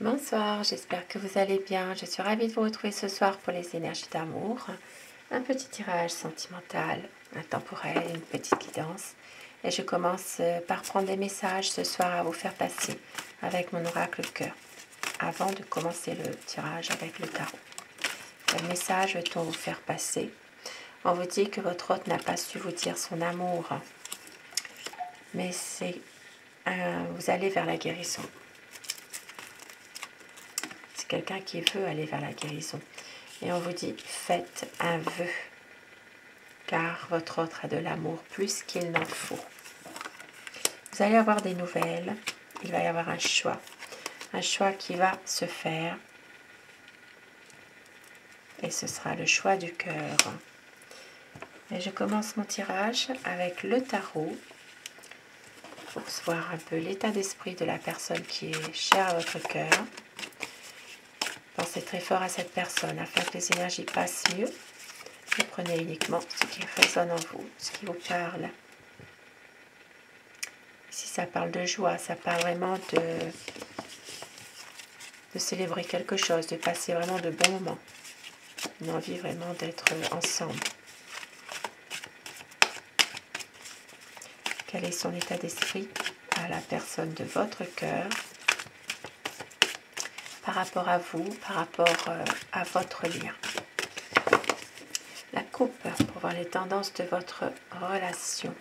Bonsoir, j'espère que vous allez bien. Je suis ravie de vous retrouver ce soir pour les énergies d'amour. Un petit tirage sentimental, intemporel, une petite guidance. Et je commence par prendre des messages ce soir à vous faire passer avec mon oracle cœur, avant de commencer le tirage avec le tarot. Quel message veut-on vous faire passer? On vous dit que votre hôte n'a pas su vous dire son amour, mais vous allez vers la guérison. C'est quelqu'un qui veut aller vers la guérison. Et on vous dit, faites un vœu, car votre autre a de l'amour plus qu'il n'en faut. Vous allez avoir des nouvelles, il va y avoir un choix qui va se faire, et ce sera le choix du cœur. Et je commence mon tirage avec le tarot, pour voir un peu l'état d'esprit de la personne qui est chère à votre cœur. Pensez très fort à cette personne afin que les énergies passent mieux. Vous prenez uniquement ce qui résonne en vous, ce qui vous parle. Si ça parle de joie, ça parle vraiment de célébrer quelque chose, de passer vraiment de bons moments. Une envie vraiment d'être ensemble. Quel est son état d'esprit à la personne de votre cœur par rapport à vous, par rapport à votre lien. La coupe pour voir les tendances de votre relation.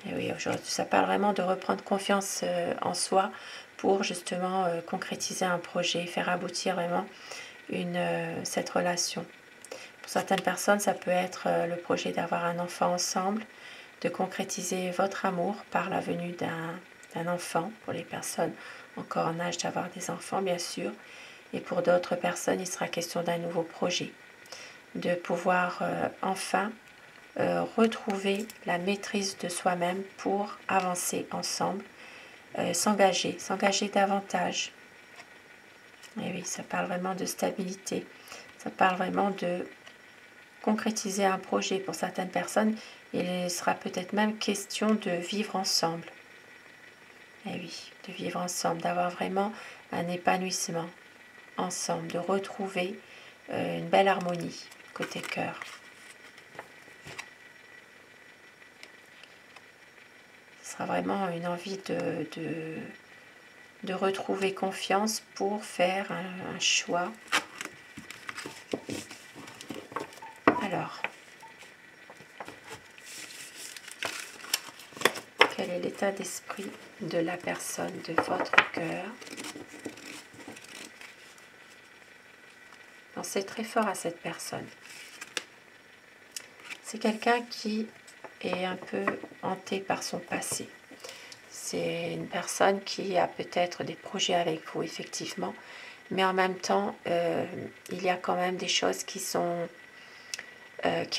Et oui, aujourd'hui, ça parle vraiment de reprendre confiance en soi pour justement concrétiser un projet, faire aboutir vraiment cette relation. Pour certaines personnes, ça peut être le projet d'avoir un enfant ensemble, de concrétiser votre amour par la venue d'un enfant, pour les personnes encore en âge d'avoir des enfants, bien sûr. Et pour d'autres personnes, il sera question d'un nouveau projet, de pouvoir enfin retrouver la maîtrise de soi-même pour avancer ensemble, s'engager davantage. Et oui, ça parle vraiment de stabilité, ça parle vraiment de concrétiser un projet. Pour certaines personnes, il sera peut-être même question de vivre ensemble. Et oui, de vivre ensemble, d'avoir vraiment un épanouissement ensemble, de retrouver une belle harmonie côté cœur. Ce sera vraiment une envie de retrouver confiance pour faire un choix. Alors, quel est l'état d'esprit de la personne de votre cœur? Pensez très fort à cette personne. C'est quelqu'un qui est un peu hanté par son passé. C'est une personne qui a peut-être des projets avec vous, effectivement, mais en même temps, il y a quand même des choses qui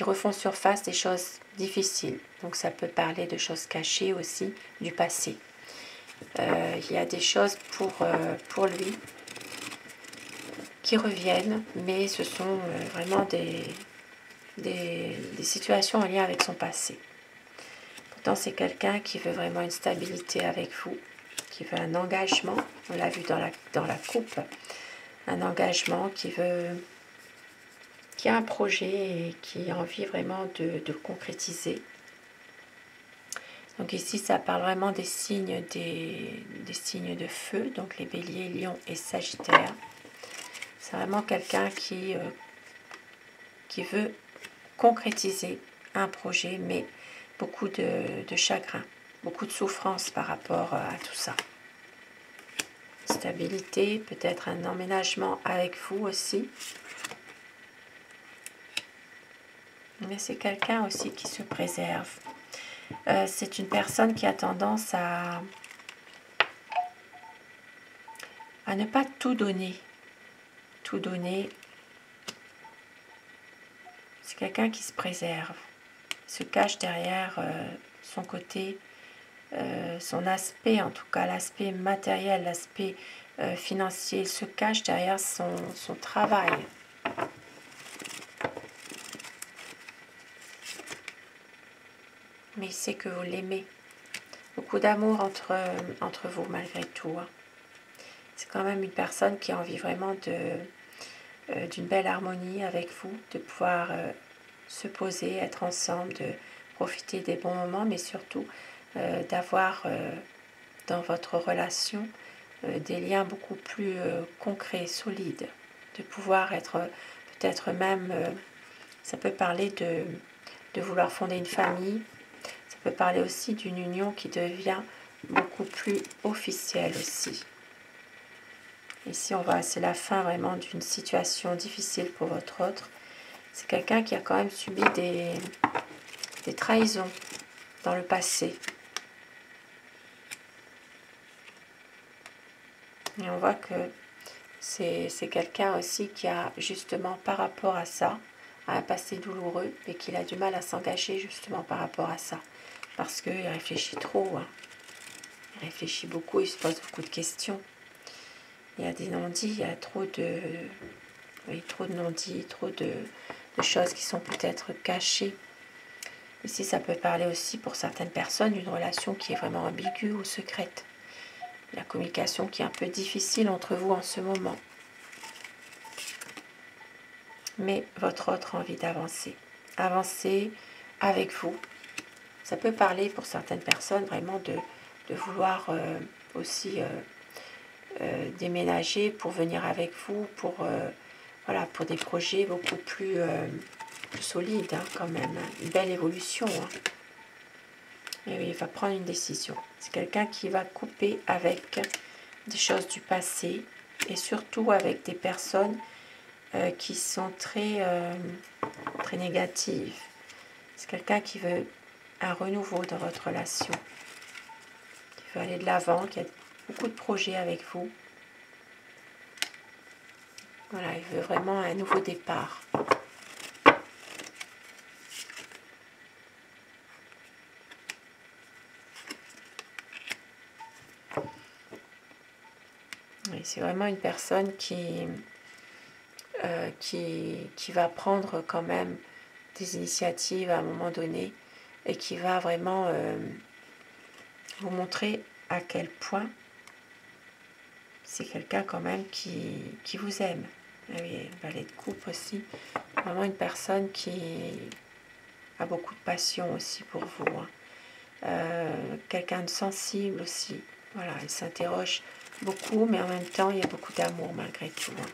refont surface, des choses difficiles. Donc ça peut parler de choses cachées aussi, du passé. Il y a des choses pour lui qui reviennent, mais ce sont vraiment des situations en lien avec son passé. Pourtant, c'est quelqu'un qui veut vraiment une stabilité avec vous, qui veut un engagement, on l'a vu dans la coupe, un engagement qui a un projet et qui a envie vraiment de concrétiser. Donc ici, ça parle vraiment des signes de feu, donc les béliers, lions et sagittaires. C'est vraiment quelqu'un qui veut concrétiser un projet, mais beaucoup de chagrin, beaucoup de souffrance par rapport à tout ça. Stabilité, peut-être un emménagement avec vous aussi. Mais c'est quelqu'un aussi qui se préserve. C'est une personne qui a tendance à ne pas tout donner. Tout donner. C'est quelqu'un qui se préserve, se cache derrière son côté, son aspect, en tout cas l'aspect matériel, l'aspect financier, il se cache derrière son travail. Mais il sait que vous l'aimez. beaucoup d'amour entre vous malgré tout. Hein. C'est quand même une personne qui a envie vraiment d'une belle harmonie avec vous, de pouvoir se poser, être ensemble, de profiter des bons moments, mais surtout d'avoir dans votre relation des liens beaucoup plus concrets, solides, de pouvoir être peut-être même, ça peut parler de vouloir fonder une famille, ça peut parler aussi d'une union qui devient beaucoup plus officielle aussi. Ici, on voit, c'est la fin vraiment d'une situation difficile pour votre autre. C'est quelqu'un qui a quand même subi des trahisons dans le passé. Et on voit que c'est quelqu'un aussi qui a justement par rapport à ça, a un passé douloureux et qu'il a du mal à s'engager justement par rapport à ça. Parce qu'il réfléchit trop. Hein. Il réfléchit beaucoup, il se pose beaucoup de questions. Il y a des non-dits, il y a trop de non-dits, trop de choses qui sont peut-être cachées. Ici, ça peut parler aussi pour certaines personnes d'une relation qui est vraiment ambiguë ou secrète. La communication qui est un peu difficile entre vous en ce moment. Mais votre autre a envie d'avancer. Avancer avec vous. Ça peut parler pour certaines personnes vraiment de vouloir aussi déménager pour venir avec vous, pour, voilà, pour des projets beaucoup plus solides hein, quand même. Une belle évolution. Hein. Et oui, il va prendre une décision. C'est quelqu'un qui va couper avec des choses du passé et surtout avec des personnes qui sont très négatives. C'est quelqu'un qui veut un renouveau dans votre relation, qui veut aller de l'avant, qui a beaucoup de projets avec vous. Voilà, il veut vraiment un nouveau départ. Oui, c'est vraiment une personne qui va prendre quand même des initiatives à un moment donné et qui va vraiment vous montrer à quel point c'est quelqu'un quand même qui vous aime. Oui, valet de coupe aussi. Vraiment une personne qui a beaucoup de passion aussi pour vous. Hein. Quelqu'un de sensible aussi. Voilà, il s'interroge beaucoup, mais en même temps, il y a beaucoup d'amour malgré tout. Hein.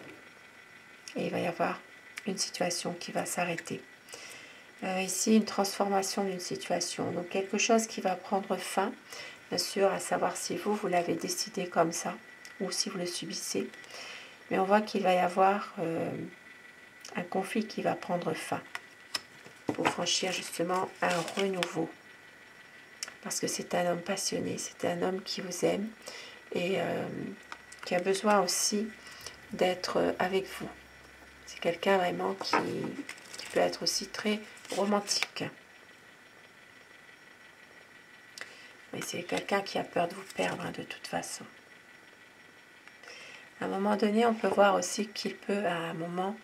Et il va y avoir une situation qui va s'arrêter. Ici, une transformation d'une situation. Donc, quelque chose qui va prendre fin, bien sûr, à savoir si vous l'avez décidé comme ça, ou si vous le subissez. Mais on voit qu'il va y avoir un conflit qui va prendre fin pour franchir justement un renouveau. Parce que c'est un homme passionné, c'est un homme qui vous aime et qui a besoin aussi d'être avec vous. C'est quelqu'un vraiment qui peut être aussi très romantique. Mais c'est quelqu'un qui a peur de vous perdre hein, de toute façon. À un moment donné, on peut voir aussi qu'il peut à un moment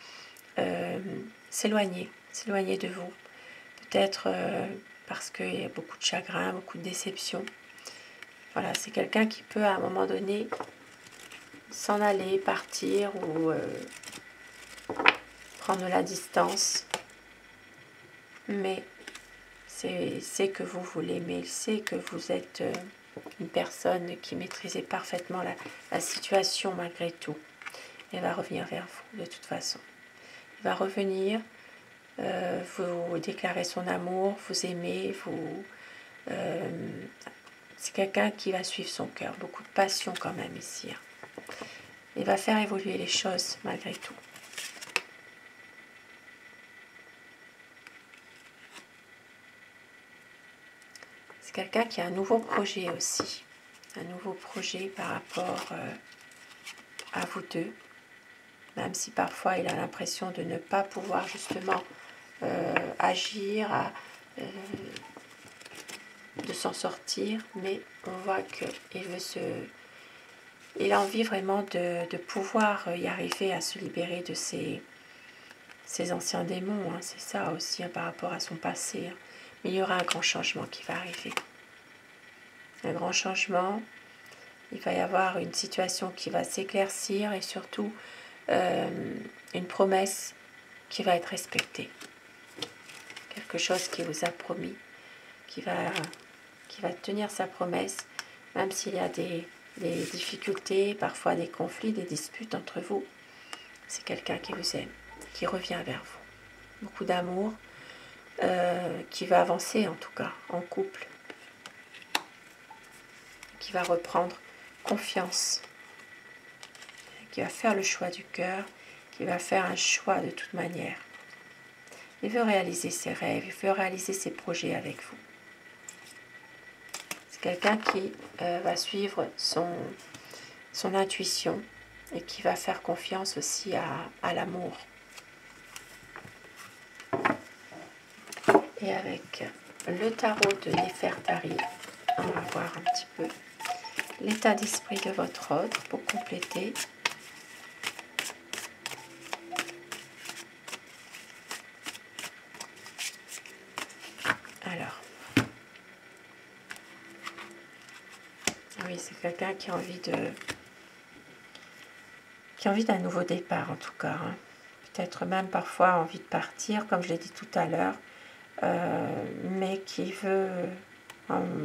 s'éloigner de vous. Peut-être parce qu'il y a beaucoup de chagrin, beaucoup de déception. Voilà, c'est quelqu'un qui peut à un moment donné s'en aller, partir ou prendre la distance. Mais c'est que vous l'aimez, il sait que vous êtes une personne qui maîtrisait parfaitement la situation malgré tout. Il va revenir vers vous de toute façon. Il va revenir, vous déclarer son amour, vous aimer, c'est quelqu'un qui va suivre son cœur. Beaucoup de passion quand même ici. Hein. Il va faire évoluer les choses malgré tout. C'est quelqu'un qui a un nouveau projet aussi. Un nouveau projet par rapport à vous deux. Même si parfois il a l'impression de ne pas pouvoir justement agir, de s'en sortir, mais on voit qu'il a envie vraiment de pouvoir y arriver à se libérer de ses anciens démons. Hein. C'est ça aussi hein, par rapport à son passé. Hein. Mais il y aura un grand changement qui va arriver. un grand changement. Il va y avoir une situation qui va s'éclaircir et surtout une promesse qui va être respectée. Quelque chose qui vous a promis, qui va tenir sa promesse, même s'il y a des difficultés, parfois des conflits, des disputes entre vous. C'est quelqu'un qui vous aime, qui revient vers vous. Beaucoup d'amour, qui va avancer en tout cas, en couple, qui va reprendre confiance, qui va faire le choix du cœur, qui va faire un choix de toute manière. Il veut réaliser ses rêves, il veut réaliser ses projets avec vous. C'est quelqu'un qui va suivre son intuition et qui va faire confiance aussi à l'amour. Et avec le tarot de Néfertari, on va voir un petit peu l'état d'esprit de votre ordre pour compléter. Alors, oui, c'est quelqu'un qui a envie d'un nouveau départ en tout cas. Hein. Peut-être même parfois envie de partir, comme je l'ai dit tout à l'heure, mais qui ne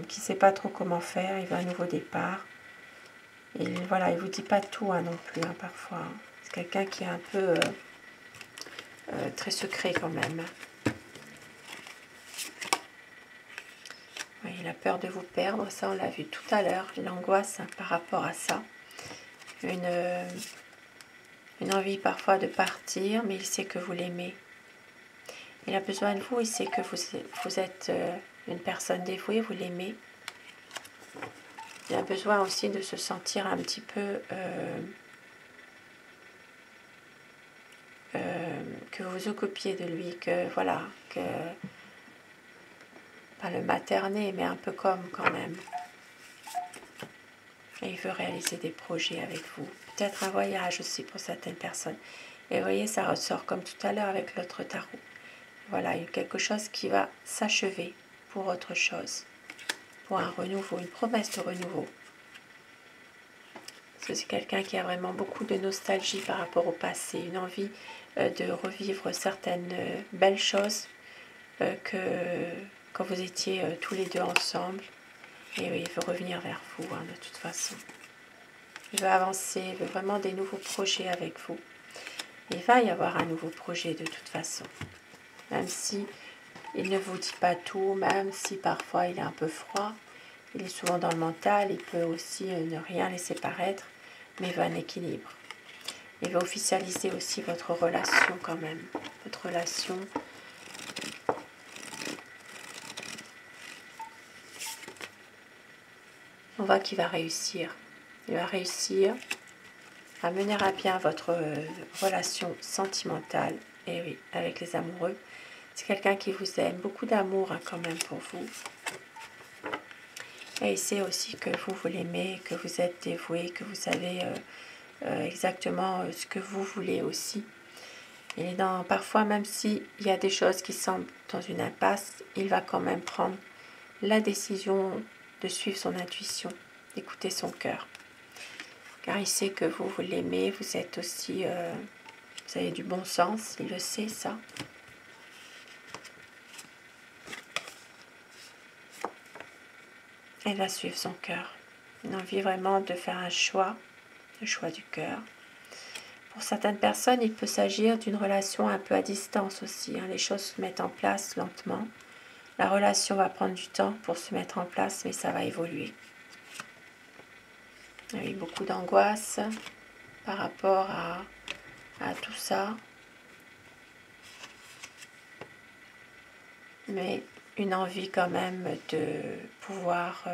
sait pas trop comment faire, il veut un nouveau départ. Et voilà, il ne vous dit pas tout hein, non plus, hein, parfois. Hein. C'est quelqu'un qui est un peu très secret quand même. Oui, il a peur de vous perdre, ça on l'a vu tout à l'heure, l'angoisse hein, par rapport à ça. Une envie parfois de partir, mais il sait que vous l'aimez. Il a besoin de vous, il sait que vous êtes une personne dévouée, vous l'aimez. Il a besoin aussi de se sentir un petit peu que vous vous occupiez de lui, que voilà, que pas le materner, mais un peu comme quand même. Et il veut réaliser des projets avec vous. Peut-être un voyage aussi pour certaines personnes. Et vous voyez, ça ressort comme tout à l'heure avec l'autre tarot. Voilà, il y a quelque chose qui va s'achever pour autre chose. Pour un renouveau, une promesse de renouveau. Parce que c'est quelqu'un qui a vraiment beaucoup de nostalgie par rapport au passé. Une envie de revivre certaines belles choses que quand vous étiez tous les deux ensemble. Et oui, il veut revenir vers vous hein, de toute façon. Il veut avancer, il veut vraiment des nouveaux projets avec vous. Il va y avoir un nouveau projet de toute façon. Même si il ne vous dit pas tout, même si parfois il est un peu froid, il est souvent dans le mental, il peut aussi ne rien laisser paraître, mais il veut un équilibre. Il veut officialiser aussi votre relation quand même. Votre relation. On voit qu'il va réussir. Il va réussir à mener à bien votre relation sentimentale, et oui, avec les amoureux. C'est quelqu'un qui vous aime, beaucoup d'amour hein, quand même pour vous. Et il sait aussi que vous l'aimez, que vous êtes dévoué, que vous savez exactement ce que vous voulez aussi. Et parfois, même s'il y a des choses qui semblent dans une impasse, il va quand même prendre la décision de suivre son intuition, d'écouter son cœur. Car il sait que vous l'aimez, vous êtes aussi, vous avez du bon sens, il le sait ça. Elle va suivre son cœur. Une envie vraiment de faire un choix, le choix du cœur. Pour certaines personnes, il peut s'agir d'une relation un peu à distance aussi. Hein. Les choses se mettent en place lentement. La relation va prendre du temps pour se mettre en place, mais ça va évoluer. Il y a eu beaucoup d'angoisse par rapport à tout ça. Mais une envie quand même de pouvoir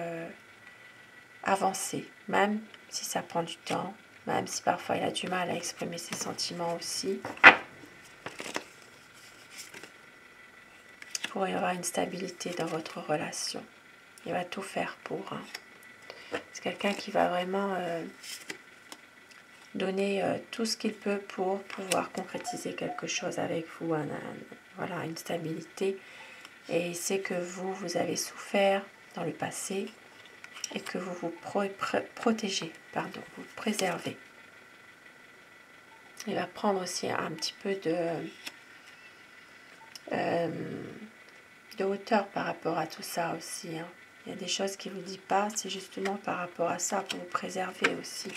avancer, même si ça prend du temps, même si parfois il a du mal à exprimer ses sentiments aussi. Il pourrait y avoir une stabilité dans votre relation. Il va tout faire pour. Hein. C'est quelqu'un qui va vraiment donner tout ce qu'il peut pour pouvoir concrétiser quelque chose avec vous. Voilà, une stabilité. Et c'est que vous avez souffert dans le passé. et que vous vous protégez, pardon, vous préservez. Il va prendre aussi un petit peu de hauteur par rapport à tout ça aussi. Hein. Il y a des choses qu'il ne vous dit pas, c'est justement par rapport à ça pour vous préserver aussi.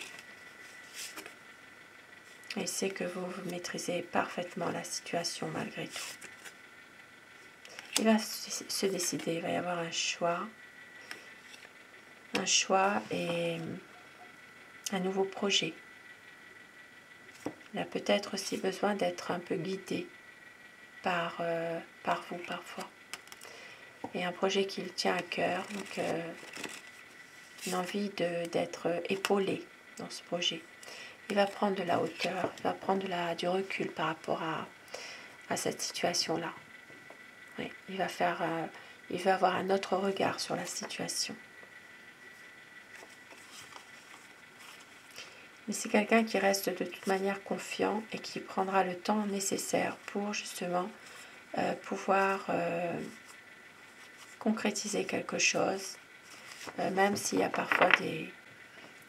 Et il sait que vous maîtrisez parfaitement la situation malgré tout. Il va se décider, il va y avoir un choix et un nouveau projet. Il a peut-être aussi besoin d'être un peu guidé par vous parfois. Et un projet qui le tient à cœur, donc une envie d'être épaulé dans ce projet. Il va prendre de la hauteur, il va prendre du recul par rapport à cette situation-là. Oui, il va avoir un autre regard sur la situation. Mais c'est quelqu'un qui reste de toute manière confiant et qui prendra le temps nécessaire pour justement pouvoir concrétiser quelque chose, même s'il y a parfois des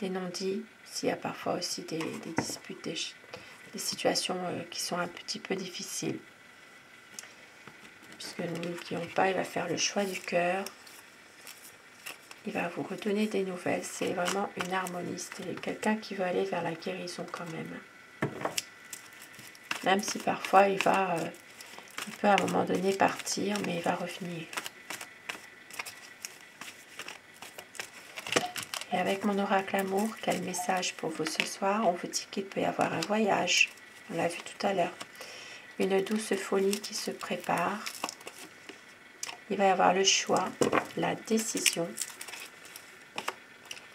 non-dits, s'il y a parfois aussi des disputes, des situations qui sont un petit peu difficiles. Puisque nous ne l'oublions pas, il va faire le choix du cœur. Il va vous redonner des nouvelles. C'est vraiment une harmonie. C'est quelqu'un qui veut aller vers la guérison quand même. Même si parfois il peut à un moment donné partir, mais il va revenir. Et avec mon oracle amour, quel message pour vous ce soir? On vous dit qu'il peut y avoir un voyage. On l'a vu tout à l'heure. Une douce folie qui se prépare. Il va y avoir le choix, la décision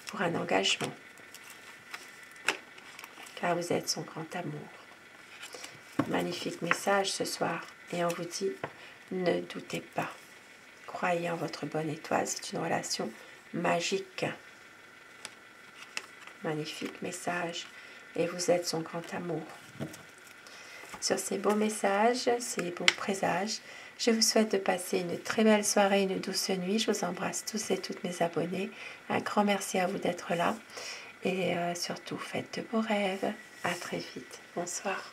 pour un engagement. Car vous êtes son grand amour. Magnifique message ce soir. Et on vous dit, ne doutez pas. Croyez en votre bonne étoile, c'est une relation magique. Magnifique message. Et vous êtes son grand amour. Sur ces beaux messages, ces beaux présages, je vous souhaite de passer une très belle soirée, une douce nuit. Je vous embrasse tous et toutes mes abonnés. Un grand merci à vous d'être là. Et surtout, faites de beaux rêves. À très vite. Bonsoir.